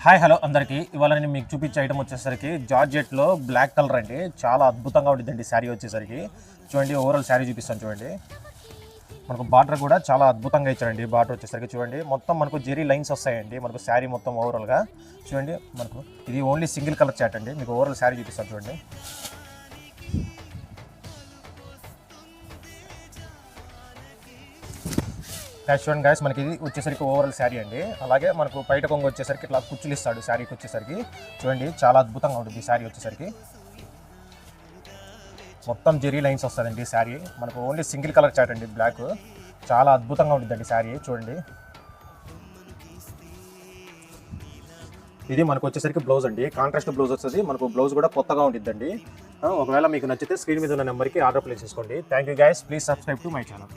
Hi hello అందరికీ ఇవాళ నేను మీకు చూపించే ఐటమ్ వచ్చేసరికి జార్జెట్లో బ్లాక్ కలర్ అండి. చాలా అద్భుతంగా ఉంటుందండి శారీ వచ్చేసరికి. చూడండి, ఓవరాల్ శారీ చూపిస్తాను చూడండి. మనకు బార్డర్ కూడా చాలా అద్భుతంగా ఇచ్చారండి. బార్డర్ వచ్చేసరికి చూడండి, మొత్తం మనకు జెరీ లైన్స్ వస్తాయండి. మనకు శారీ మొత్తం ఓవరాల్గా చూడండి. మనకు ఇది ఓన్లీ సింగిల్ కలర్ చాట్ అండి. మీకు ఓవరాల్ శారీ చూపిస్తాను చూడండి. చూడండి గాయస్, మనకి ఇది వచ్చేసరికి ఓవరాల్ శారీ అండి. అలాగే మనకు బయట కొంగు వచ్చేసరికి ఇట్లా కుచ్చులు ఇస్తాడు శారీకి వచ్చేసరికి. చూడండి, చాలా అద్భుతంగా ఉంటుంది ఈ శారీ వచ్చేసరికి. మొత్తం జెరీ లైన్స్ వస్తుందండి శారీ. మనకు ఓన్లీ సింగిల్ కలర్ చాట్ అండి, బ్లాక్. చాలా అద్భుతంగా ఉంటుందండి శారీ. చూడండి, ఇది మనకు వచ్చేసరికి బ్లౌజ్ అండి. కాంట్రాస్ట్ బ్లౌజ్ వస్తుంది. మనకు బ్లౌజ్ కూడా కొత్తగా ఉంటుందండి. ఒకవేళ మీకు నచ్చితే స్క్రీన్ మీద ఉన్న నెంబర్కి ఆర్డర్ ప్లేస్ చేసుకోండి. Thank you guys, please subscribe to my channel.